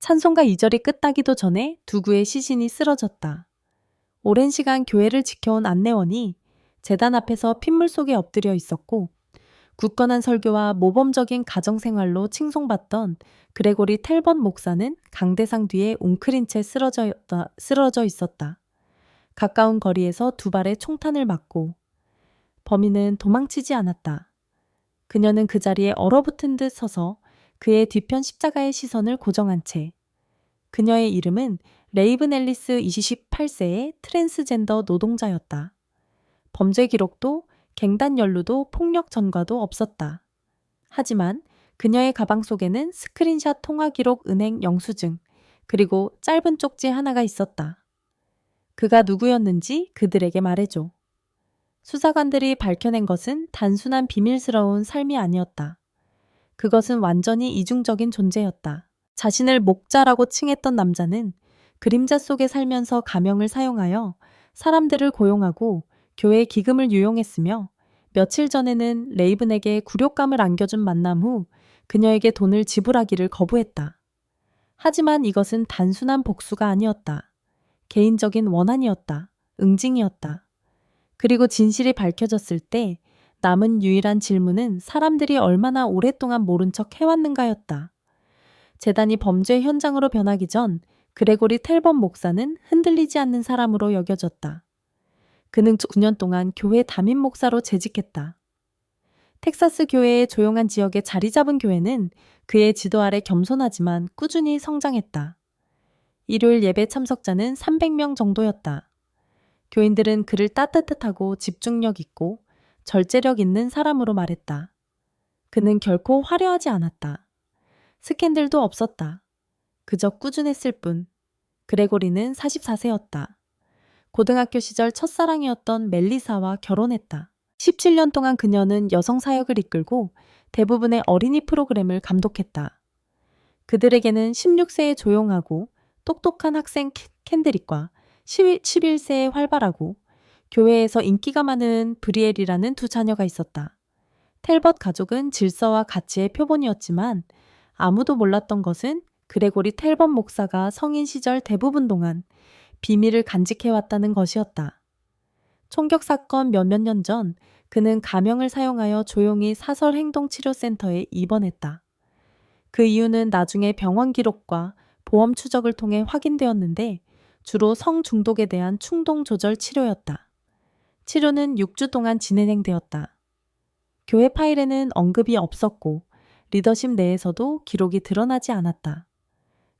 찬송가 2절이 끝나기도 전에 두구의 시신이 쓰러졌다. 오랜 시간 교회를 지켜온 안내원이 제단 앞에서 핏물 속에 엎드려 있었고 굳건한 설교와 모범적인 가정생활로 칭송받던 그레고리 텔번 목사는 강대상 뒤에 웅크린 채 쓰러져 있었다. 가까운 거리에서 두 발의 총탄을 맞고 범인은 도망치지 않았다. 그녀는 그 자리에 얼어붙은 듯 서서 그의 뒤편 십자가의 시선을 고정한 채 그녀의 이름은 레이븐 앨리스 28세의 트랜스젠더 노동자였다. 범죄 기록도 갱단 연루도 폭력 전과도 없었다. 하지만 그녀의 가방 속에는 스크린샷 통화 기록 은행 영수증 그리고 짧은 쪽지 하나가 있었다. 그가 누구였는지 그들에게 말해줘. 수사관들이 밝혀낸 것은 단순한 비밀스러운 삶이 아니었다. 그것은 완전히 이중적인 존재였다. 자신을 목자라고 칭했던 남자는 그림자 속에 살면서 가명을 사용하여 사람들을 고용하고 교회 기금을 유용했으며 며칠 전에는 레이븐에게 굴욕감을 안겨준 만남 후 그녀에게 돈을 지불하기를 거부했다. 하지만 이것은 단순한 복수가 아니었다. 개인적인 원한이었다. 응징이었다. 그리고 진실이 밝혀졌을 때 남은 유일한 질문은 사람들이 얼마나 오랫동안 모른 척 해왔는가였다. 재단이 범죄 현장으로 변하기 전 그레고리 텔번 목사는 흔들리지 않는 사람으로 여겨졌다. 그는 9년 동안 교회 담임 목사로 재직했다. 텍사스 교회의 조용한 지역에 자리 잡은 교회는 그의 지도 아래 겸손하지만 꾸준히 성장했다. 일요일 예배 참석자는 300명 정도였다. 교인들은 그를 따뜻하고 집중력 있고 절제력 있는 사람으로 말했다. 그는 결코 화려하지 않았다. 스캔들도 없었다. 그저 꾸준했을 뿐. 그레고리는 44세였다. 고등학교 시절 첫사랑이었던 멜리사와 결혼했다. 17년 동안 그녀는 여성 사역을 이끌고 대부분의 어린이 프로그램을 감독했다. 그들에게는 16세의 조용하고 똑똑한 학생 캔드릭과 11세의 활발하고 교회에서 인기가 많은 브리엘이라는 두 자녀가 있었다. 텔벗 가족은 질서와 가치의 표본이었지만 아무도 몰랐던 것은 그레고리 텔벗 목사가 성인 시절 대부분 동안 비밀을 간직해왔다는 것이었다. 총격 사건 몇몇 년 전 그는 가명을 사용하여 조용히 사설행동치료센터에 입원했다. 그 이유는 나중에 병원 기록과 보험 추적을 통해 확인되었는데 주로 성중독에 대한 충동 조절 치료였다. 치료는 6주 동안 진행되었다. 교회 파일에는 언급이 없었고 리더십 내에서도 기록이 드러나지 않았다.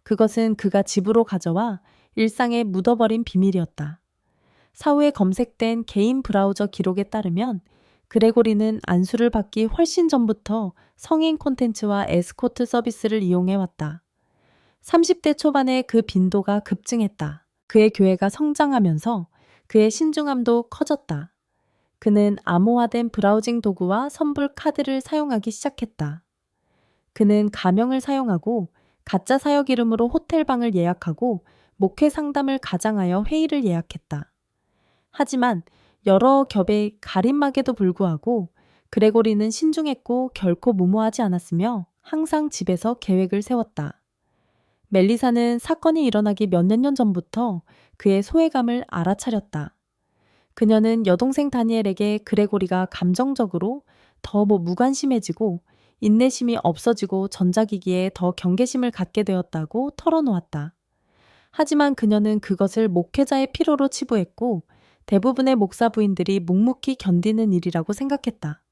그것은 그가 집으로 가져와 일상에 묻어버린 비밀이었다. 사후에 검색된 개인 브라우저 기록에 따르면 그레고리는 안수를 받기 훨씬 전부터 성인 콘텐츠와 에스코트 서비스를 이용해왔다. 30대 초반에 그 빈도가 급증했다. 그의 교회가 성장하면서 그의 신중함도 커졌다. 그는 암호화된 브라우징 도구와 선불 카드를 사용하기 시작했다. 그는 가명을 사용하고 가짜 사역 이름으로 호텔방을 예약하고 목회 상담을 가장하여 회의를 예약했다. 하지만 여러 겹의 가림막에도 불구하고 그레고리는 신중했고 결코 무모하지 않았으며 항상 집에서 계획을 세웠다. 멜리사는 사건이 일어나기 몇몇 년 전부터 그의 소외감을 알아차렸다. 그녀는 여동생 다니엘에게 그레고리가 감정적으로 더 무관심해지고 인내심이 없어지고 전자기기에 더 경계심을 갖게 되었다고 털어놓았다. 하지만 그녀는 그것을 목회자의 피로로 치부했고 대부분의 목사 부인들이 묵묵히 견디는 일이라고 생각했다.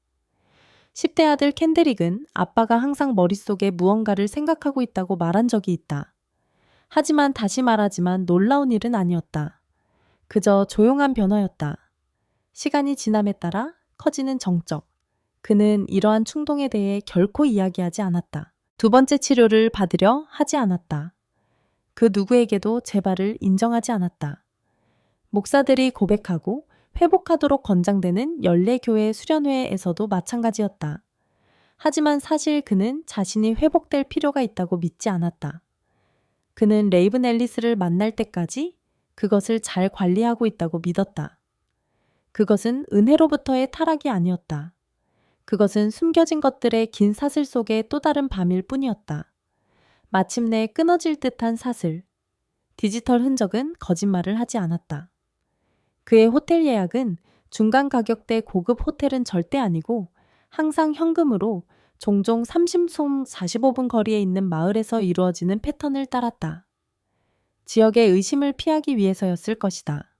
10대 아들 캔드릭은 아빠가 항상 머릿속에 무언가를 생각하고 있다고 말한 적이 있다. 하지만 다시 말하지만 놀라운 일은 아니었다. 그저 조용한 변화였다. 시간이 지남에 따라 커지는 정적. 그는 이러한 충동에 대해 결코 이야기하지 않았다. 두 번째 치료를 받으려 하지 않았다. 그 누구에게도 재발을 인정하지 않았다. 목사들이 고백하고 회복하도록 권장되는 연례교회 수련회에서도 마찬가지였다. 하지만 사실 그는 자신이 회복될 필요가 있다고 믿지 않았다. 그는 레이븐 앨리스를 만날 때까지 그것을 잘 관리하고 있다고 믿었다. 그것은 은혜로부터의 타락이 아니었다. 그것은 숨겨진 것들의 긴 사슬 속의 또 다른 밤일 뿐이었다. 마침내 끊어질 듯한 사슬. 디지털 흔적은 거짓말을 하지 않았다. 그의 호텔 예약은 중간 가격대 고급 호텔은 절대 아니고 항상 현금으로 종종 30송 45분 거리에 있는 마을에서 이루어지는 패턴을 따랐다. 지역의 의심을 피하기 위해서였을 것이다.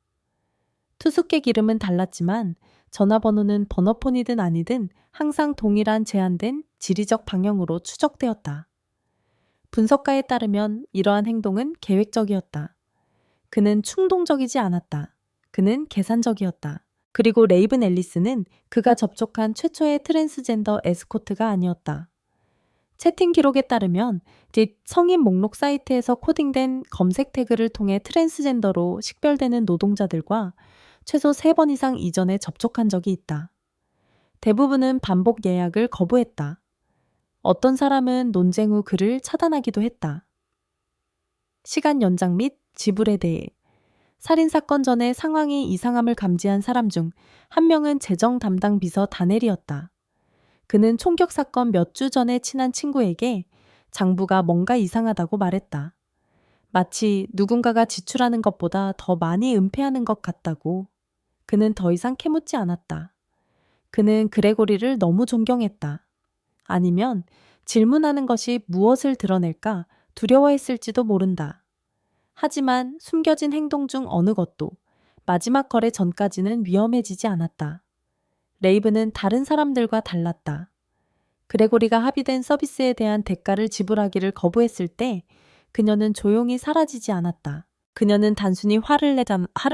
투숙객 이름은 달랐지만 전화번호는 번호폰이든 아니든 항상 동일한 제한된 지리적 방향으로 추적되었다. 분석가에 따르면 이러한 행동은 계획적이었다. 그는 충동적이지 않았다. 그는 계산적이었다. 그리고 레이븐 앨리스는 그가 접촉한 최초의 트랜스젠더 에스코트가 아니었다. 채팅 기록에 따르면 성인 목록 사이트에서 코딩된 검색 태그를 통해 트랜스젠더로 식별되는 노동자들과 최소 3번 이상 이전에 접촉한 적이 있다. 대부분은 반복 예약을 거부했다. 어떤 사람은 논쟁 후 그를 차단하기도 했다. 시간 연장 및 지불에 대해 살인사건 전에 상황이 이상함을 감지한 사람 중 한 명은 재정 담당 비서 다넬이었다. 그는 총격 사건 몇 주 전에 친한 친구에게 장부가 뭔가 이상하다고 말했다. 마치 누군가가 지출하는 것보다 더 많이 은폐하는 것 같다고. 그는 더 이상 캐묻지 않았다. 그는 그레고리를 너무 존경했다. 아니면 질문하는 것이 무엇을 드러낼까 두려워했을지도 모른다. 하지만 숨겨진 행동 중 어느 것도 마지막 거래 전까지는 위험해지지 않았다. 레이븐은 다른 사람들과 달랐다. 그레고리가 합의된 서비스에 대한 대가를 지불하기를 거부했을 때 그녀는 조용히 사라지지 않았다. 그녀는 단순히 화를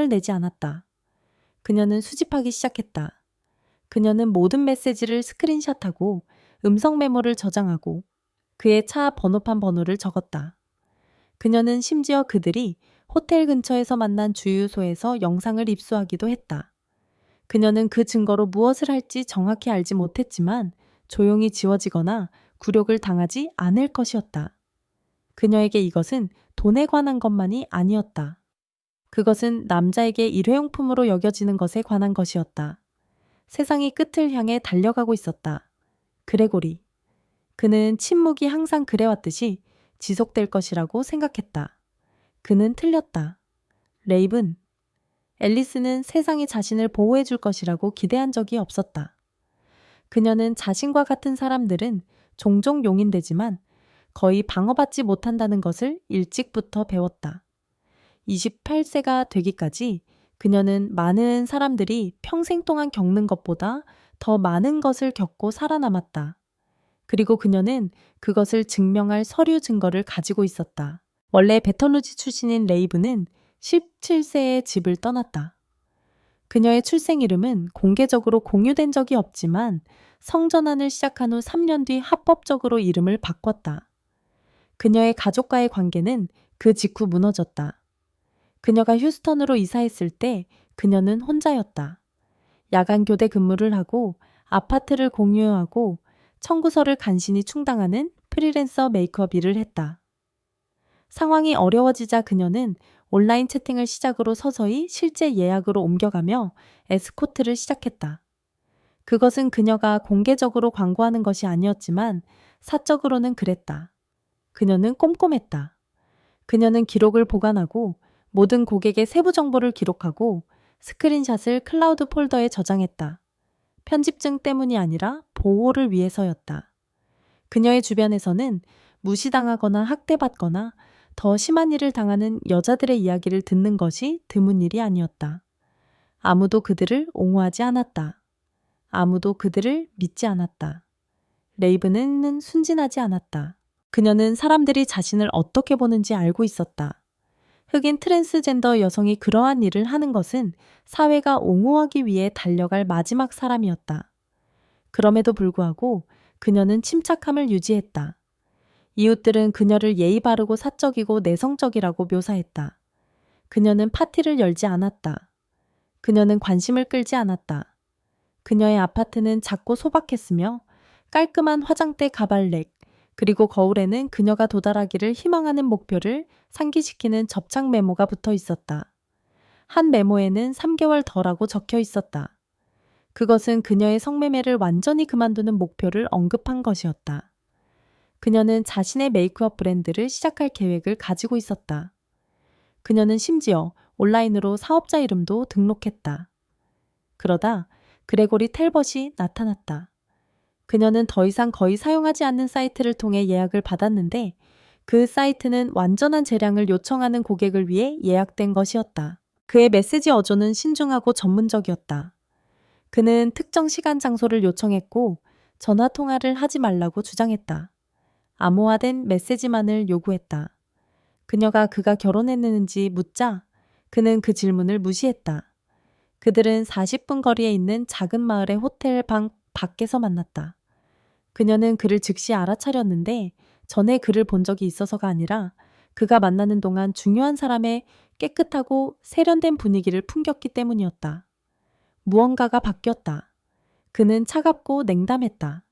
내지 않았다. 그녀는 수집하기 시작했다. 그녀는 모든 메시지를 스크린샷하고 음성 메모를 저장하고 그의 차 번호판 번호를 적었다. 그녀는 심지어 그들이 호텔 근처에서 만난 주유소에서 영상을 입수하기도 했다. 그녀는 그 증거로 무엇을 할지 정확히 알지 못했지만 조용히 지워지거나 굴욕을 당하지 않을 것이었다. 그녀에게 이것은 돈에 관한 것만이 아니었다. 그것은 남자에게 일회용품으로 여겨지는 것에 관한 것이었다. 세상이 끝을 향해 달려가고 있었다. 그레고리. 그는 침묵이 항상 그래왔듯이 지속될 것이라고 생각했다. 그는 틀렸다. 레이븐. 앨리스는 세상이 자신을 보호해 줄 것이라고 기대한 적이 없었다. 그녀는 자신과 같은 사람들은 종종 용인되지만 거의 방어받지 못한다는 것을 일찍부터 배웠다. 28세가 되기까지 그녀는 많은 사람들이 평생 동안 겪는 것보다 더 많은 것을 겪고 살아남았다. 그리고 그녀는 그것을 증명할 서류 증거를 가지고 있었다. 원래 베터누지 출신인 레이브는 17세에 집을 떠났다. 그녀의 출생 이름은 공개적으로 공유된 적이 없지만 성전환을 시작한 후 3년 뒤 합법적으로 이름을 바꿨다. 그녀의 가족과의 관계는 그 직후 무너졌다. 그녀가 휴스턴으로 이사했을 때 그녀는 혼자였다. 야간 교대 근무를 하고 아파트를 공유하고 청구서를 간신히 충당하는 프리랜서 메이크업 일을 했다. 상황이 어려워지자 그녀는 온라인 채팅을 시작으로 서서히 실제 예약으로 옮겨가며 에스코트를 시작했다. 그것은 그녀가 공개적으로 광고하는 것이 아니었지만 사적으로는 그랬다. 그녀는 꼼꼼했다. 그녀는 기록을 보관하고 모든 고객의 세부 정보를 기록하고 스크린샷을 클라우드 폴더에 저장했다. 편집증 때문이 아니라 보호를 위해서였다. 그녀의 주변에서는 무시당하거나 학대받거나 더 심한 일을 당하는 여자들의 이야기를 듣는 것이 드문 일이 아니었다. 아무도 그들을 옹호하지 않았다. 아무도 그들을 믿지 않았다. 레이븐은 순진하지 않았다. 그녀는 사람들이 자신을 어떻게 보는지 알고 있었다. 흑인 트랜스젠더 여성이 그러한 일을 하는 것은 사회가 옹호하기 위해 달려갈 마지막 사람이었다. 그럼에도 불구하고 그녀는 침착함을 유지했다. 이웃들은 그녀를 예의 바르고 사적이고 내성적이라고 묘사했다. 그녀는 파티를 열지 않았다. 그녀는 관심을 끌지 않았다. 그녀의 아파트는 작고 소박했으며 깔끔한 화장대 가발렉, 그리고 거울에는 그녀가 도달하기를 희망하는 목표를 상기시키는 접착 메모가 붙어 있었다. 한 메모에는 3개월 더라고 적혀 있었다. 그것은 그녀의 성매매를 완전히 그만두는 목표를 언급한 것이었다. 그녀는 자신의 메이크업 브랜드를 시작할 계획을 가지고 있었다. 그녀는 심지어 온라인으로 사업자 이름도 등록했다. 그러다 그레고리 텔벗이 나타났다. 그녀는 더 이상 거의 사용하지 않는 사이트를 통해 예약을 받았는데 그 사이트는 완전한 재량을 요청하는 고객을 위해 예약된 것이었다. 그의 메시지 어조는 신중하고 전문적이었다. 그는 특정 시간 장소를 요청했고 전화 통화를 하지 말라고 주장했다. 암호화된 메시지만을 요구했다. 그가 결혼했는지 묻자 그는 그 질문을 무시했다. 그들은 40분 거리에 있는 작은 마을의 호텔 방 밖에서 만났다. 그녀는 그를 즉시 알아차렸는데 전에 그를 본 적이 있어서가 아니라 그가 만나는 동안 중요한 사람의 깨끗하고 세련된 분위기를 풍겼기 때문이었다. 무언가가 바뀌었다. 그는 차갑고 냉담했다.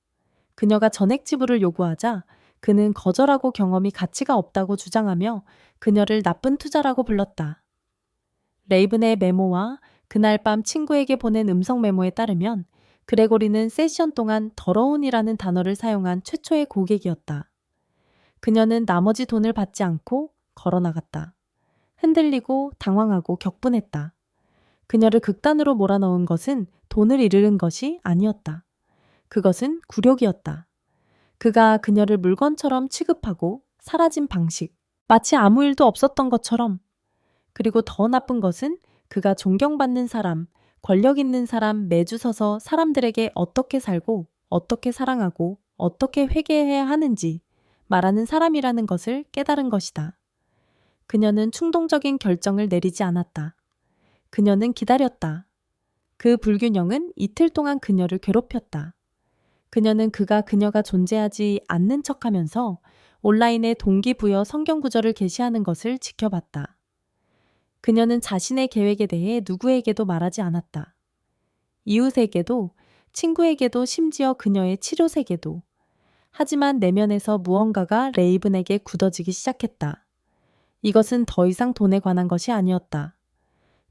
그녀가 전액 지불을 요구하자 그는 거절하고 경험이 가치가 없다고 주장하며 그녀를 나쁜 투자라고 불렀다. 레이븐의 메모와 그날 밤 친구에게 보낸 음성 메모에 따르면 그레고리는 세션 동안 더러운이라는 단어를 사용한 최초의 고객이었다. 그녀는 나머지 돈을 받지 않고 걸어 나갔다. 흔들리고 당황하고 격분했다. 그녀를 극단으로 몰아넣은 것은 돈을 잃은 것이 아니었다. 그것은 굴욕이었다. 그가 그녀를 물건처럼 취급하고 사라진 방식, 마치 아무 일도 없었던 것처럼. 그리고 더 나쁜 것은 그가 존경받는 사람, 권력 있는 사람 매주 서서 사람들에게 어떻게 살고 어떻게 사랑하고 어떻게 회개해야 하는지 말하는 사람이라는 것을 깨달은 것이다. 그녀는 충동적인 결정을 내리지 않았다. 그녀는 기다렸다. 그 불균형은 이틀 동안 그녀를 괴롭혔다. 그녀는 그녀가 존재하지 않는 척하면서 온라인에 동기부여 성경 구절을 게시하는 것을 지켜봤다. 그녀는 자신의 계획에 대해 누구에게도 말하지 않았다. 이웃에게도, 친구에게도, 심지어 그녀의 치료색에도. 하지만 내면에서 무언가가 레이븐에게 굳어지기 시작했다. 이것은 더 이상 돈에 관한 것이 아니었다.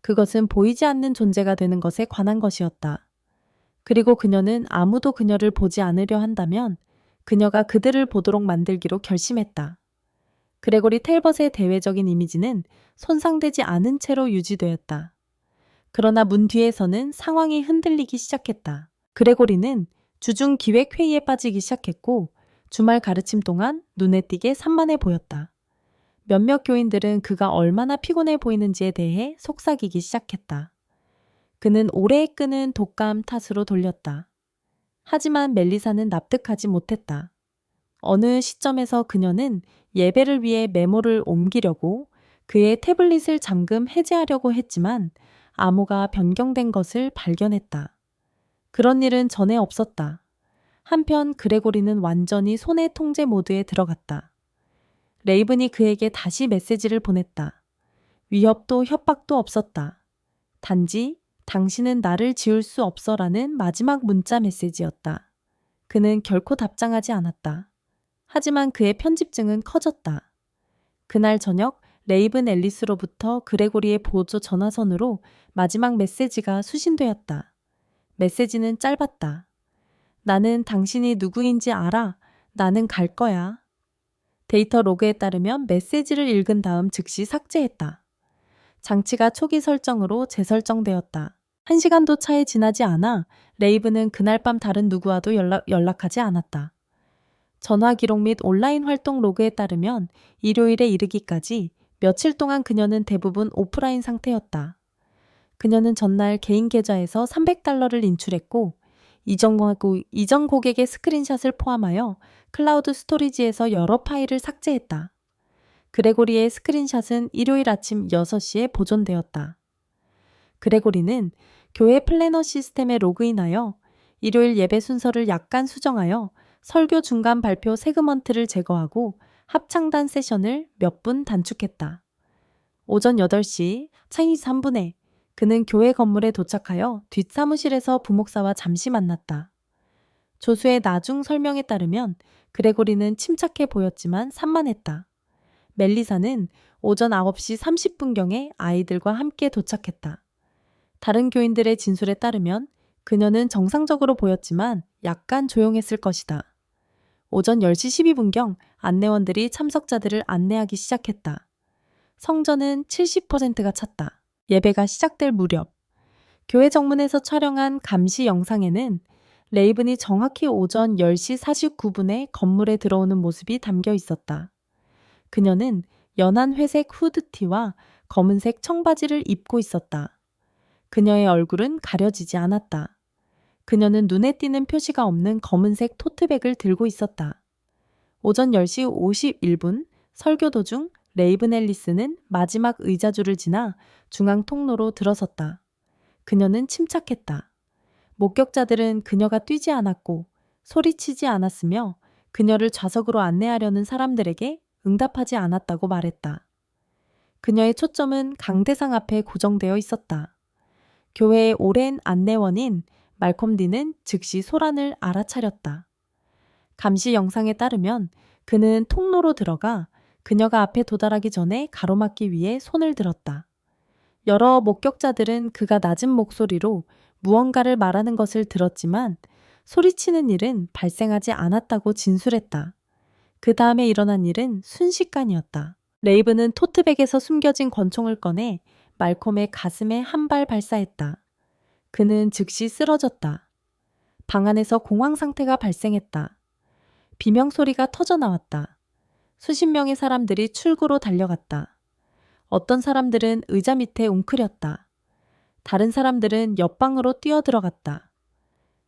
그것은 보이지 않는 존재가 되는 것에 관한 것이었다. 그리고 그녀는 아무도 그녀를 보지 않으려 한다면 그녀가 그들을 보도록 만들기로 결심했다. 그레고리 텔벗의 대외적인 이미지는 손상되지 않은 채로 유지되었다. 그러나 문 뒤에서는 상황이 흔들리기 시작했다. 그레고리는 주중 기획 회의에 빠지기 시작했고 주말 가르침 동안 눈에 띄게 산만해 보였다. 몇몇 교인들은 그가 얼마나 피곤해 보이는지에 대해 속삭이기 시작했다. 그는 오래 끄는 독감 탓으로 돌렸다. 하지만 멜리사는 납득하지 못했다. 어느 시점에서 그녀는 예배를 위해 메모를 옮기려고 그의 태블릿을 잠금 해제하려고 했지만 암호가 변경된 것을 발견했다. 그런 일은 전에 없었다. 한편 그레고리는 완전히 손해 통제 모드에 들어갔다. 레이븐이 그에게 다시 메시지를 보냈다. 위협도 협박도 없었다. 단지 당신은 나를 지울 수 없어라는 마지막 문자 메시지였다. 그는 결코 답장하지 않았다. 하지만 그의 편집증은 커졌다. 그날 저녁 레이븐 앨리스로부터 그레고리의 보조 전화선으로 마지막 메시지가 수신되었다. 메시지는 짧았다. 나는 당신이 누구인지 알아. 나는 갈 거야. 데이터 로그에 따르면 메시지를 읽은 다음 즉시 삭제했다. 장치가 초기 설정으로 재설정되었다. 1시간도 차에 지나지 않아 레이븐은 그날 밤 다른 누구와도 연락하지 않았다. 전화 기록 및 온라인 활동 로그에 따르면 일요일에 이르기까지 며칠 동안 그녀는 대부분 오프라인 상태였다. 그녀는 전날 개인 계좌에서 $300를 인출했고 이전 고객의 스크린샷을 포함하여 클라우드 스토리지에서 여러 파일을 삭제했다. 그레고리의 스크린샷은 일요일 아침 6시에 보존되었다. 그레고리는 교회 플래너 시스템에 로그인하여 일요일 예배 순서를 약간 수정하여 설교 중간 발표 세그먼트를 제거하고 합창단 세션을 몇 분 단축했다. 오전 8시 창의 3분에 그는 교회 건물에 도착하여 뒷사무실에서 부목사와 잠시 만났다. 조수의 나중 설명에 따르면 그레고리는 침착해 보였지만 산만했다. 멜리사는 오전 9시 30분경에 아이들과 함께 도착했다. 다른 교인들의 진술에 따르면 그녀는 정상적으로 보였지만 약간 조용했을 것이다. 오전 10시 12분경 안내원들이 참석자들을 안내하기 시작했다. 성전은 70%가 찼다. 예배가 시작될 무렵 교회 정문에서 촬영한 감시 영상에는 레이븐이 정확히 오전 10시 49분에 건물에 들어오는 모습이 담겨 있었다. 그녀는 연한 회색 후드티와 검은색 청바지를 입고 있었다. 그녀의 얼굴은 가려지지 않았다. 그녀는 눈에 띄는 표시가 없는 검은색 토트백을 들고 있었다. 오전 10시 51분 설교 도중 레이븐 앨리스는 마지막 의자줄을 지나 중앙 통로로 들어섰다. 그녀는 침착했다. 목격자들은 그녀가 뛰지 않았고 소리치지 않았으며 그녀를 좌석으로 안내하려는 사람들에게 응답하지 않았다고 말했다. 그녀의 초점은 강대상 앞에 고정되어 있었다. 교회의 오랜 안내원인 말콤 디는 즉시 소란을 알아차렸다. 감시 영상에 따르면 그는 통로로 들어가 그녀가 앞에 도달하기 전에 가로막기 위해 손을 들었다. 여러 목격자들은 그가 낮은 목소리로 무언가를 말하는 것을 들었지만 소리치는 일은 발생하지 않았다고 진술했다. 그 다음에 일어난 일은 순식간이었다. 레이븐은 토트백에서 숨겨진 권총을 꺼내 말콤의 가슴에 한 발 발사했다. 그는 즉시 쓰러졌다. 방 안에서 공황 상태가 발생했다. 비명 소리가 터져 나왔다. 수십 명의 사람들이 출구로 달려갔다. 어떤 사람들은 의자 밑에 웅크렸다. 다른 사람들은 옆방으로 뛰어들어갔다.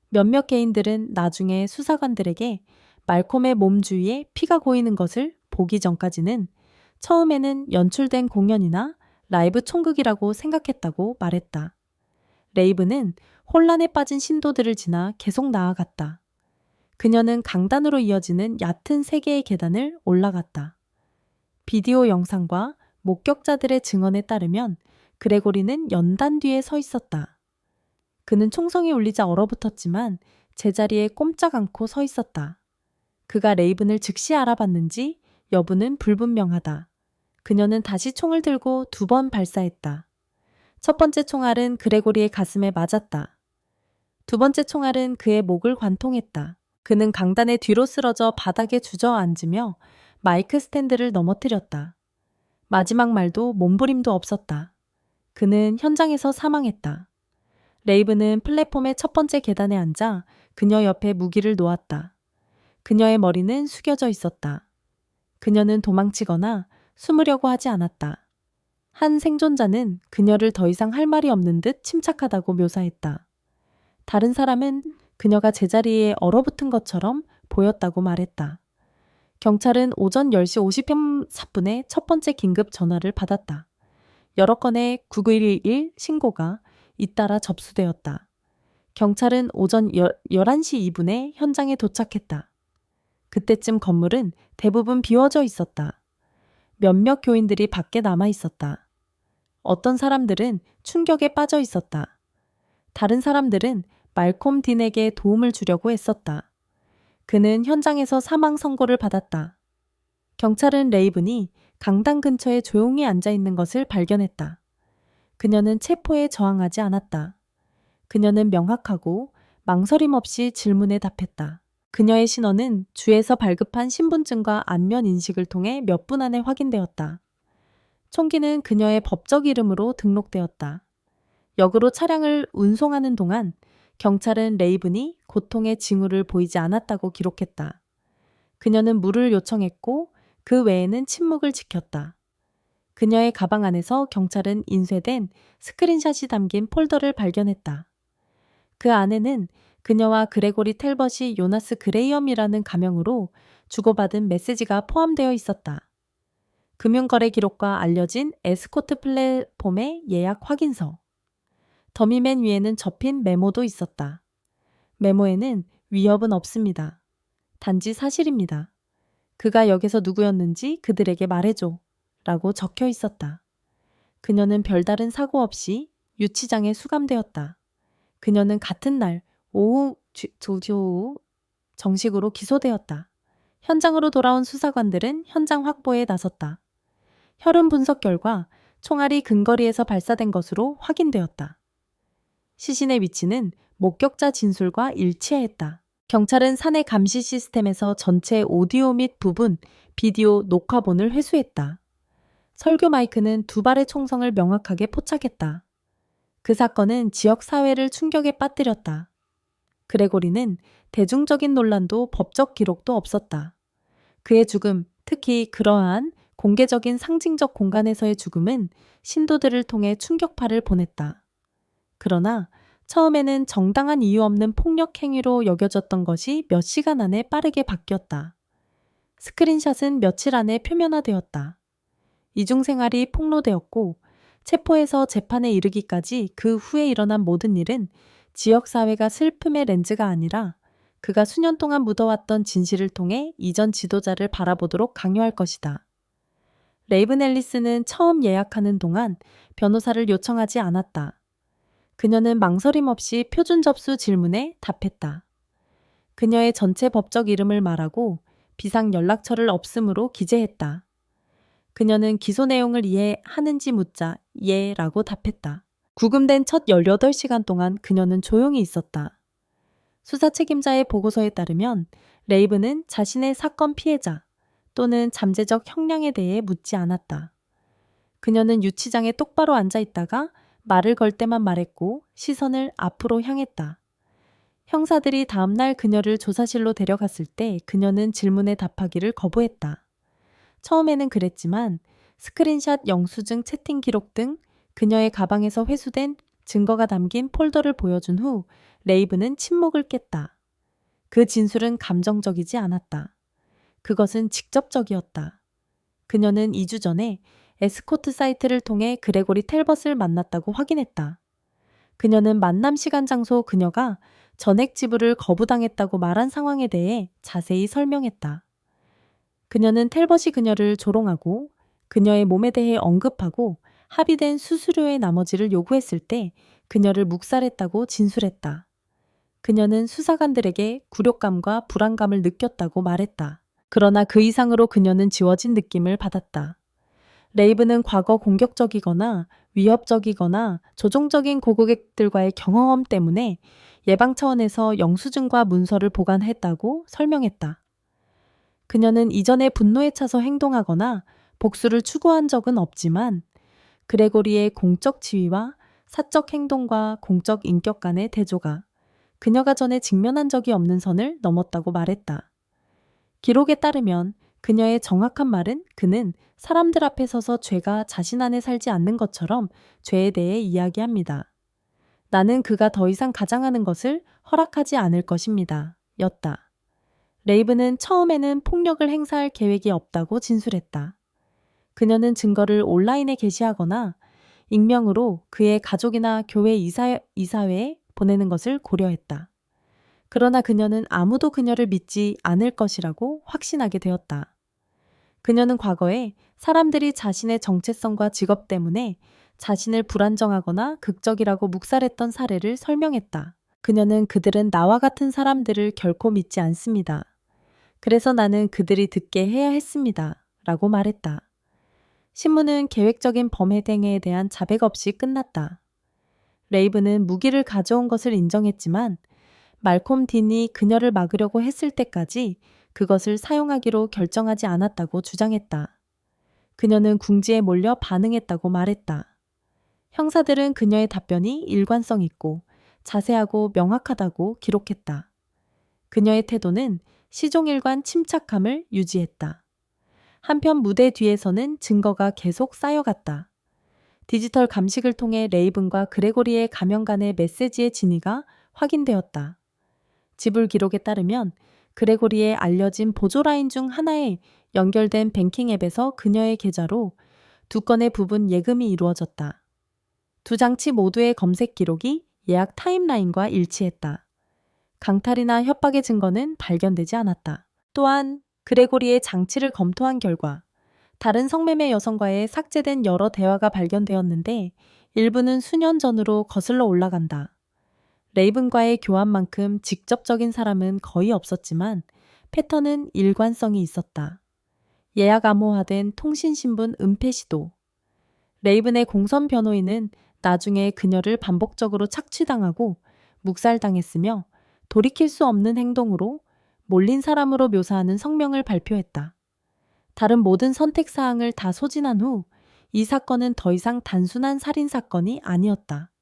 몇몇 개인들은 나중에 수사관들에게 말콤의 몸 주위에 피가 고이는 것을 보기 전까지는 처음에는 연출된 공연이나 라이브 총극이라고 생각했다고 말했다. 레이븐은 혼란에 빠진 신도들을 지나 계속 나아갔다. 그녀는 강단으로 이어지는 얕은 세 개의 계단을 올라갔다. 비디오 영상과 목격자들의 증언에 따르면 그레고리는 연단 뒤에 서 있었다. 그는 총성이 울리자 얼어붙었지만 제자리에 꼼짝 않고 서 있었다. 그가 레이븐을 즉시 알아봤는지 여부는 불분명하다. 그녀는 다시 총을 들고 2번 발사했다. 첫 번째 총알은 그레고리의 가슴에 맞았다. 두 번째 총알은 그의 목을 관통했다. 그는 강단의 뒤로 쓰러져 바닥에 주저앉으며 마이크 스탠드를 넘어뜨렸다. 마지막 말도 몸부림도 없었다. 그는 현장에서 사망했다. 레이븐은 플랫폼의 첫 번째 계단에 앉아 그녀 옆에 무기를 놓았다. 그녀의 머리는 숙여져 있었다. 그녀는 도망치거나 숨으려고 하지 않았다. 한 생존자는 그녀를 더 이상 할 말이 없는 듯 침착하다고 묘사했다. 다른 사람은 그녀가 제자리에 얼어붙은 것처럼 보였다고 말했다. 경찰은 오전 10시 54분에 첫 번째 긴급 전화를 받았다. 여러 건의 911 신고가 잇따라 접수되었다. 경찰은 오전 11시 2분에 현장에 도착했다. 그때쯤 건물은 대부분 비워져 있었다. 몇몇 교인들이 밖에 남아 있었다. 어떤 사람들은 충격에 빠져 있었다. 다른 사람들은 말콤 딘에게 도움을 주려고 애썼다. 그는 현장에서 사망 선고를 받았다. 경찰은 레이븐이 강당 근처에 조용히 앉아 있는 것을 발견했다. 그녀는 체포에 저항하지 않았다. 그녀는 명확하고 망설임 없이 질문에 답했다. 그녀의 신원은 주에서 발급한 신분증과 안면 인식을 통해 몇 분 안에 확인되었다. 총기는 그녀의 법적 이름으로 등록되었다. 역으로 차량을 운송하는 동안 경찰은 레이븐이 고통의 징후를 보이지 않았다고 기록했다. 그녀는 물을 요청했고 그 외에는 침묵을 지켰다. 그녀의 가방 안에서 경찰은 인쇄된 스크린샷이 담긴 폴더를 발견했다. 그 안에는 그녀와 그레고리 텔벗이 요나스 그레이엄이라는 가명으로 주고받은 메시지가 포함되어 있었다. 금융거래 기록과 알려진 에스코트 플랫폼의 예약 확인서. 더미맨 위에는 접힌 메모도 있었다. 메모에는 위협은 없습니다. 단지 사실입니다. 그가 역에서 누구였는지 그들에게 말해줘 라고 적혀 있었다. 그녀는 별다른 사고 없이 유치장에 수감되었다. 그녀는 같은 날 오후 2시 정식으로 기소되었다. 현장으로 돌아온 수사관들은 현장 확보에 나섰다. 혈흔 분석 결과 총알이 근거리에서 발사된 것으로 확인되었다. 시신의 위치는 목격자 진술과 일치했다. 경찰은 사내 감시 시스템에서 전체 오디오 및 부분, 비디오 녹화본을 회수했다. 설교 마이크는 두 발의 총성을 명확하게 포착했다. 그 사건은 지역 사회를 충격에 빠뜨렸다. 그레고리는 대중적인 논란도 법적 기록도 없었다. 그의 죽음, 특히 그러한 공개적인 상징적 공간에서의 죽음은 신도들을 통해 충격파를 보냈다. 그러나 처음에는 정당한 이유 없는 폭력 행위로 여겨졌던 것이 몇 시간 안에 빠르게 바뀌었다. 스크린샷은 며칠 안에 표면화되었다. 이중생활이 폭로되었고 체포해서 재판에 이르기까지 그 후에 일어난 모든 일은 지역사회가 슬픔의 렌즈가 아니라 그가 수년 동안 묻어왔던 진실을 통해 이전 지도자를 바라보도록 강요할 것이다. 레이븐 앨리스는 처음 예약하는 동안 변호사를 요청하지 않았다. 그녀는 망설임 없이 표준 접수 질문에 답했다. 그녀의 전체 법적 이름을 말하고 비상 연락처를 없음으로 기재했다. 그녀는 기소 내용을 이해하는지 묻자 예 라고 답했다. 구금된 첫 18시간 동안 그녀는 조용히 있었다. 수사 책임자의 보고서에 따르면 레이븐은 자신의 사건 피해자 또는 잠재적 형량에 대해 묻지 않았다. 그녀는 유치장에 똑바로 앉아 있다가 말을 걸 때만 말했고 시선을 앞으로 향했다. 형사들이 다음날 그녀를 조사실로 데려갔을 때 그녀는 질문에 답하기를 거부했다. 처음에는 그랬지만 스크린샷 영수증 채팅 기록 등 그녀의 가방에서 회수된 증거가 담긴 폴더를 보여준 후 레이븐은 침묵을 깼다. 그 진술은 감정적이지 않았다. 그것은 직접적이었다. 그녀는 2주 전에 에스코트 사이트를 통해 그레고리 텔벗을 만났다고 확인했다. 그녀는 만남 시간 장소 그녀가 전액 지불을 거부당했다고 말한 상황에 대해 자세히 설명했다. 그녀는 텔벗이 그녀를 조롱하고 그녀의 몸에 대해 언급하고 합의된 수수료의 나머지를 요구했을 때 그녀를 묵살했다고 진술했다. 그녀는 수사관들에게 굴욕감과 불안감을 느꼈다고 말했다. 그러나 그 이상으로 그녀는 지워진 느낌을 받았다. 레이븐은 과거 공격적이거나 위협적이거나 조종적인 고객들과의 경험 때문에 예방 차원에서 영수증과 문서를 보관했다고 설명했다. 그녀는 이전에 분노에 차서 행동하거나 복수를 추구한 적은 없지만 그레고리의 공적 지위와 사적 행동과 공적 인격 간의 대조가 그녀가 전에 직면한 적이 없는 선을 넘었다고 말했다. 기록에 따르면 그녀의 정확한 말은 그는 사람들 앞에 서서 죄가 자신 안에 살지 않는 것처럼 죄에 대해 이야기합니다. 나는 그가 더 이상 가장하는 것을 허락하지 않을 것입니다. 였다. 레이븐은 처음에는 폭력을 행사할 계획이 없다고 진술했다. 그녀는 증거를 온라인에 게시하거나 익명으로 그의 가족이나 교회 이사회에 보내는 것을 고려했다. 그러나 그녀는 아무도 그녀를 믿지 않을 것이라고 확신하게 되었다. 그녀는 과거에 사람들이 자신의 정체성과 직업 때문에 자신을 불안정하거나 극적이라고 묵살했던 사례를 설명했다. 그녀는 그들은 나와 같은 사람들을 결코 믿지 않습니다. 그래서 나는 그들이 듣게 해야 했습니다. 라고 말했다. 신문은 계획적인 범행에 대한 자백 없이 끝났다. 레이븐은 무기를 가져온 것을 인정했지만 말콤 딘이 그녀를 막으려고 했을 때까지 그것을 사용하기로 결정하지 않았다고 주장했다. 그녀는 궁지에 몰려 반응했다고 말했다. 형사들은 그녀의 답변이 일관성 있고 자세하고 명확하다고 기록했다. 그녀의 태도는 시종일관 침착함을 유지했다. 한편 무대 뒤에서는 증거가 계속 쌓여갔다. 디지털 감식을 통해 레이븐과 그레고리의 가명 간의 메시지의 진위가 확인되었다. 지불 기록에 따르면 그레고리의 알려진 보조 라인 중 하나에 연결된 뱅킹 앱에서 그녀의 계좌로 2건의 부분 예금이 이루어졌다. 두 장치 모두의 검색 기록이 예약 타임라인과 일치했다. 강탈이나 협박의 증거는 발견되지 않았다. 또한 그레고리의 장치를 검토한 결과 다른 성매매 여성과의 삭제된 여러 대화가 발견되었는데 일부는 수년 전으로 거슬러 올라간다. 레이븐과의 교환만큼 직접적인 사람은 거의 없었지만 패턴은 일관성이 있었다. 예약 암호화된 통신신분 은폐 시도. 레이븐의 공선 변호인은 나중에 그녀를 반복적으로 착취당하고 묵살당했으며 돌이킬 수 없는 행동으로 몰린 사람으로 묘사하는 성명을 발표했다. 다른 모든 선택 사항을 다 소진한 후 이 사건은 더 이상 단순한 살인 사건이 아니었다.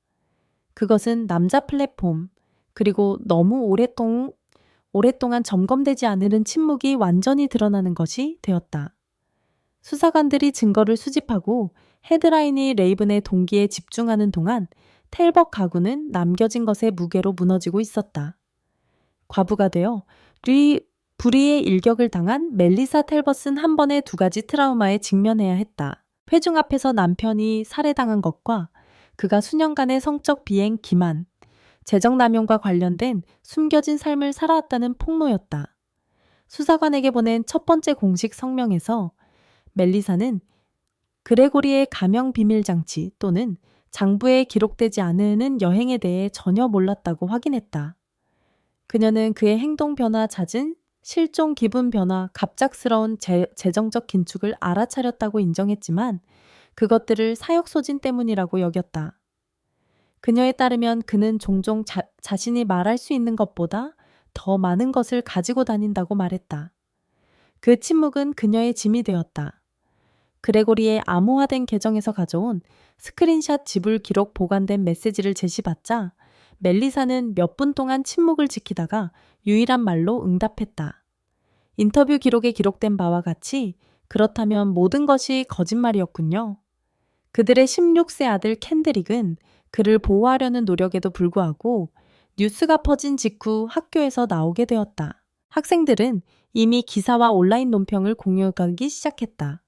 그것은 남자 플랫폼, 그리고 너무 오랫동안 점검되지 않은 침묵이 완전히 드러나는 것이 되었다. 수사관들이 증거를 수집하고 헤드라인이 레이븐의 동기에 집중하는 동안 텔벗 가구는 남겨진 것의 무게로 무너지고 있었다. 과부가 되어 불의의 일격을 당한 멜리사 텔벗은 한 번에 두 가지 트라우마에 직면해야 했다. 회중 앞에서 남편이 살해당한 것과 그가 수년간의 성적 비행 기만, 재정남용과 관련된 숨겨진 삶을 살아왔다는 폭로였다. 수사관에게 보낸 첫 번째 공식 성명에서 멜리사는 그레고리의 가명 비밀장치 또는 장부에 기록되지 않은 여행에 대해 전혀 몰랐다고 확인했다. 그녀는 그의 행동 변화 잦은 실종 기분 변화, 갑작스러운 재정적 긴축을 알아차렸다고 인정했지만 그것들을 사역 소진 때문이라고 여겼다. 그녀에 따르면 그는 종종 자신이 말할 수 있는 것보다 더 많은 것을 가지고 다닌다고 말했다. 그 침묵은 그녀의 짐이 되었다. 그레고리의 암호화된 계정에서 가져온 스크린샷 지불 기록 보관된 메시지를 제시받자 멜리사는 몇 분 동안 침묵을 지키다가 유일한 말로 응답했다. 인터뷰 기록에 기록된 바와 같이 그렇다면 모든 것이 거짓말이었군요. 그들의 16세 아들 캔드릭은 그를 보호하려는 노력에도 불구하고 뉴스가 퍼진 직후 학교에서 나오게 되었다. 학생들은 이미 기사와 온라인 논평을 공유하기 시작했다.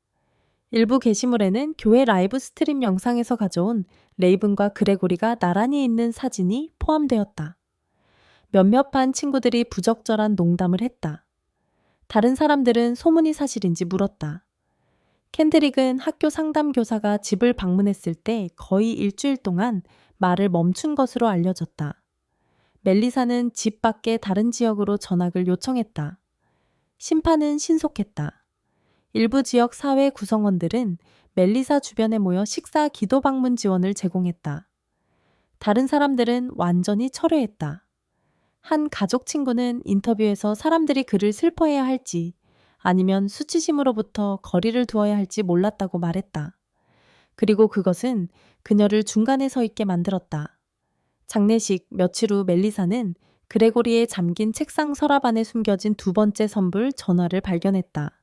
일부 게시물에는 교회 라이브 스트림 영상에서 가져온 레이븐과 그레고리가 나란히 있는 사진이 포함되었다. 몇몇 반 친구들이 부적절한 농담을 했다. 다른 사람들은 소문이 사실인지 물었다. 캔드릭은 학교 상담 교사가 집을 방문했을 때 거의 일주일 동안 말을 멈춘 것으로 알려졌다. 멜리사는 집 밖의 다른 지역으로 전학을 요청했다. 심판은 신속했다. 일부 지역 사회 구성원들은 멜리사 주변에 모여 식사 기도 방문 지원을 제공했다. 다른 사람들은 완전히 철회했다. 한 가족 친구는 인터뷰에서 사람들이 그를 슬퍼해야 할지 아니면 수치심으로부터 거리를 두어야 할지 몰랐다고 말했다. 그리고 그것은 그녀를 중간에 서 있게 만들었다. 장례식 며칠 후 멜리사는 그레고리의 잠긴 책상 서랍 안에 숨겨진 두 번째 선불 전화를 발견했다.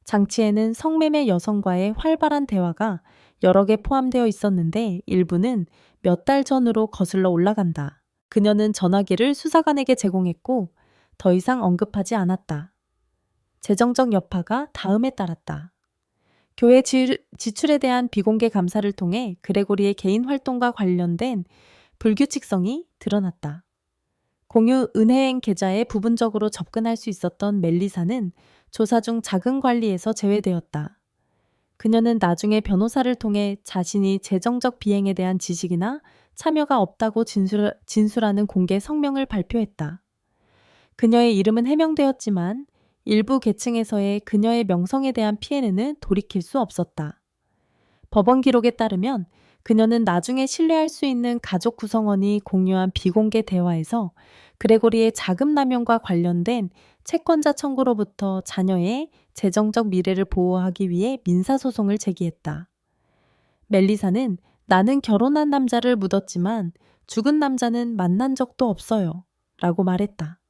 장치에는 성매매 여성과의 활발한 대화가 여러 개 포함되어 있었는데 일부는 몇 달 전으로 거슬러 올라간다. 그녀는 전화기를 수사관에게 제공했고 더 이상 언급하지 않았다. 재정적 여파가 다음에 따랐다. 교회 지출에 대한 비공개 감사를 통해 그레고리의 개인 활동과 관련된 불규칙성이 드러났다. 공유 은행행 계좌에 부분적으로 접근할 수 있었던 멜리사는 조사 중 자금 관리에서 제외되었다. 그녀는 나중에 변호사를 통해 자신이 재정적 비행에 대한 지식이나 참여가 없다고 진술하는 공개 성명을 발표했다. 그녀의 이름은 해명되었지만 일부 계층에서의 그녀의 명성에 대한 피해는 돌이킬 수 없었다. 법원 기록에 따르면 그녀는 나중에 신뢰할 수 있는 가족 구성원이 공유한 비공개 대화에서 그레고리의 자금 남용과 관련된 채권자 청구로부터 자녀의 재정적 미래를 보호하기 위해 민사소송을 제기했다. 멜리사는 나는 결혼한 남자를 묻었지만 죽은 남자는 만난 적도 없어요. 라고 말했다.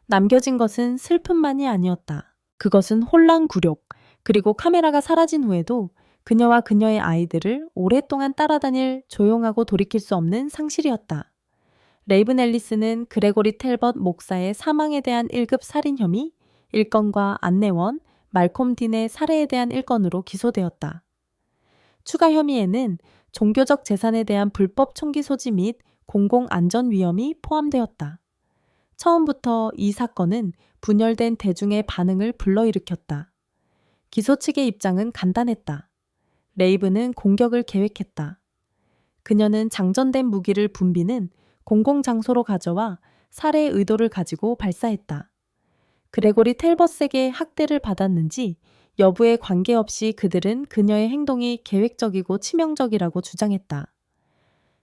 남겨진 것은 슬픔만이 아니었다. 그것은 혼란 굴욕, 그리고 카메라가 사라진 후에도 그녀와 그녀의 아이들을 오랫동안 따라다닐 조용하고 돌이킬 수 없는 상실이었다. 레이븐 앨리스는 그레고리 텔벗 목사의 사망에 대한 1급 살인 혐의, 1건과 안내원, 말콤 딘의 살해에 대한 1건으로 기소되었다. 추가 혐의에는 종교적 재산에 대한 불법 총기 소지 및 공공안전 위험이 포함되었다. 처음부터 이 사건은 분열된 대중의 반응을 불러일으켰다. 기소 측의 입장은 간단했다. 레이븐은 공격을 계획했다. 그녀는 장전된 무기를 붐비는 공공장소로 가져와 살해 의도를 가지고 발사했다. 그레고리 텔벗에게 학대를 받았는지 여부에 관계없이 그들은 그녀의 행동이 계획적이고 치명적이라고 주장했다.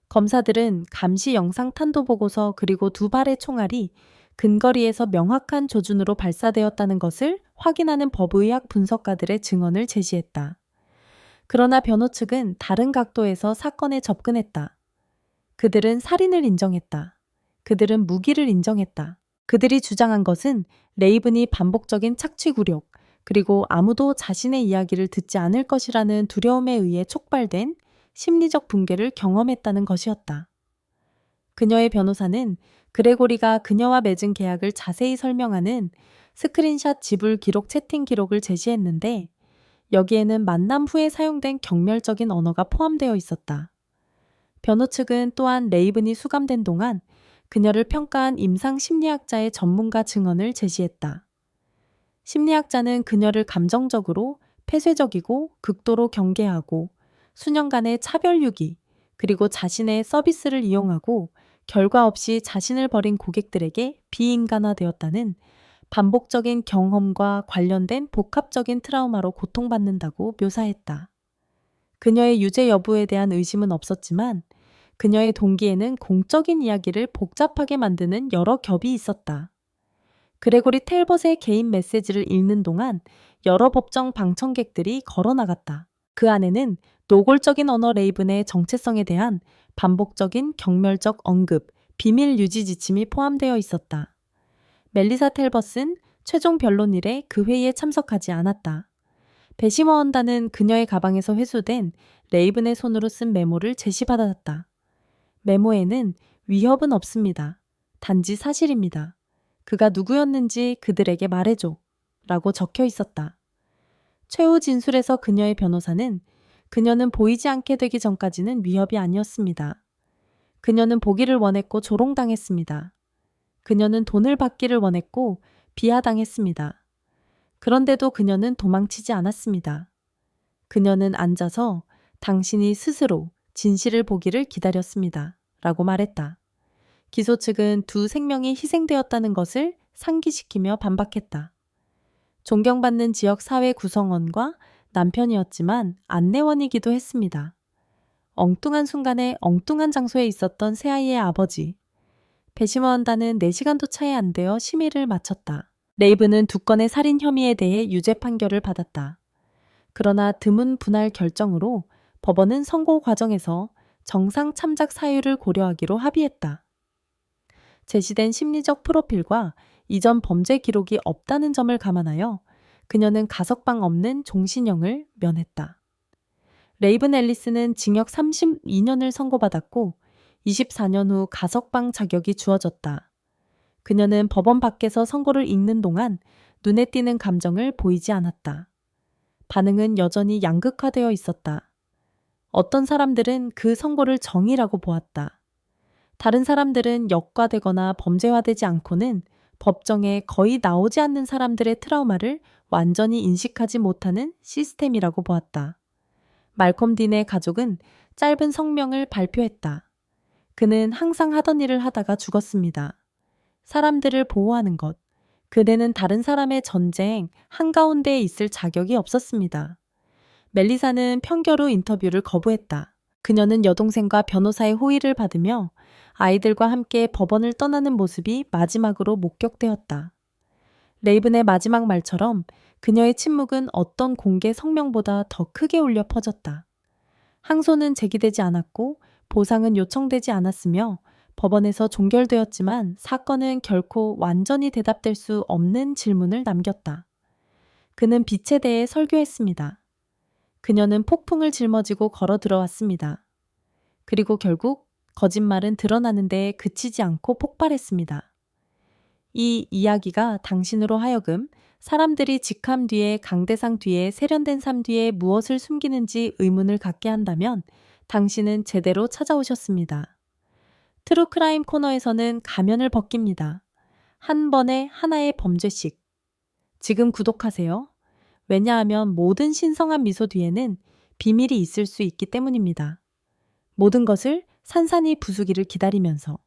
검사들은 감시 영상 탄도 보고서 그리고 두 발의 총알이 근거리에서 명확한 조준으로 발사되었다는 것을 확인하는 법의학 분석가들의 증언을 제시했다. 그러나 변호 측은 다른 각도에서 사건에 접근했다. 그들은 살인을 인정했다. 그들은 무기를 인정했다. 그들이 주장한 것은 레이븐이 반복적인 착취 굴욕, 그리고 아무도 자신의 이야기를 듣지 않을 것이라는 두려움에 의해 촉발된 심리적 붕괴를 경험했다는 것이었다. 그녀의 변호사는 그레고리가 그녀와 맺은 계약을 자세히 설명하는 스크린샷 지불 기록 채팅 기록을 제시했는데 여기에는 만남 후에 사용된 경멸적인 언어가 포함되어 있었다. 변호 측은 또한 레이븐이 수감된 동안 그녀를 평가한 임상 심리학자의 전문가 증언을 제시했다. 심리학자는 그녀를 감정적으로 폐쇄적이고 극도로 경계하고 수년간의 차별 유기, 그리고 자신의 서비스를 이용하고 결과 없이 자신을 버린 고객들에게 비인간화되었다는 반복적인 경험과 관련된 복합적인 트라우마로 고통받는다고 묘사했다. 그녀의 유죄 여부에 대한 의심은 없었지만 그녀의 동기에는 공적인 이야기를 복잡하게 만드는 여러 겹이 있었다. 그레고리 텔벗의 개인 메시지를 읽는 동안 여러 법정 방청객들이 걸어나갔다. 그 안에는 노골적인 언어 레이븐의 정체성에 대한 반복적인 경멸적 언급, 비밀 유지 지침이 포함되어 있었다. 멜리사 텔벗은 최종 변론일에 그 회의에 참석하지 않았다. 배심원단은 그녀의 가방에서 회수된 레이븐의 손으로 쓴 메모를 제시받았다. 메모에는 위협은 없습니다. 단지 사실입니다. 그가 누구였는지 그들에게 말해줘 라고 적혀 있었다. 최후 진술에서 그녀의 변호사는 그녀는 보이지 않게 되기 전까지는 위협이 아니었습니다. 그녀는 보기를 원했고 조롱당했습니다. 그녀는 돈을 받기를 원했고 비하당했습니다. 그런데도 그녀는 도망치지 않았습니다. 그녀는 앉아서 당신이 스스로 진실을 보기를 기다렸습니다. 라고 말했다. 기소 측은 두 생명이 희생되었다는 것을 상기시키며 반박했다. 존경받는 지역 사회 구성원과 남편이었지만 안내원이기도 했습니다. 엉뚱한 순간에 엉뚱한 장소에 있었던 새아이의 아버지. 배심원단은 4시간도 차이 안 되어 심의를 마쳤다. 레이븐은 2건의 살인 혐의에 대해 유죄 판결을 받았다. 그러나 드문 분할 결정으로 법원은 선고 과정에서 정상 참작 사유를 고려하기로 합의했다. 제시된 심리적 프로필과 이전 범죄 기록이 없다는 점을 감안하여 그녀는 가석방 없는 종신형을 면했다. 레이븐 앨리스는 징역 32년을 선고받았고 24년 후 가석방 자격이 주어졌다. 그녀는 법원 밖에서 선고를 읽는 동안 눈에 띄는 감정을 보이지 않았다. 반응은 여전히 양극화되어 있었다. 어떤 사람들은 그 선고를 정의라고 보았다. 다른 사람들은 역과되거나 범죄화되지 않고는 법정에 거의 나오지 않는 사람들의 트라우마를 완전히 인식하지 못하는 시스템이라고 보았다. 말콤 딘의 가족은 짧은 성명을 발표했다. 그는 항상 하던 일을 하다가 죽었습니다. 사람들을 보호하는 것. 그대는 다른 사람의 전쟁 한가운데에 있을 자격이 없었습니다. 멜리사는 편결 후 인터뷰를 거부했다. 그녀는 여동생과 변호사의 호의를 받으며 아이들과 함께 법원을 떠나는 모습이 마지막으로 목격되었다. 레이븐의 마지막 말처럼 그녀의 침묵은 어떤 공개 성명보다 더 크게 울려 퍼졌다. 항소는 제기되지 않았고 보상은 요청되지 않았으며 법원에서 종결되었지만 사건은 결코 완전히 대답될 수 없는 질문을 남겼다. 그는 빛에 대해 설교했습니다. 그녀는 폭풍을 짊어지고 걸어 들어왔습니다. 그리고 결국 거짓말은 드러나는 데에 그치지 않고 폭발했습니다. 이 이야기가 당신으로 하여금 사람들이 직함 뒤에 강대상 뒤에 세련된 삶 뒤에 무엇을 숨기는지 의문을 갖게 한다면 당신은 제대로 찾아오셨습니다. 트루크라임 코너에서는 가면을 벗깁니다. 한 번에 하나의 범죄씩. 지금 구독하세요. 왜냐하면 모든 신성한 미소 뒤에는 비밀이 있을 수 있기 때문입니다. 모든 것을 산산이 부수기를 기다리면서.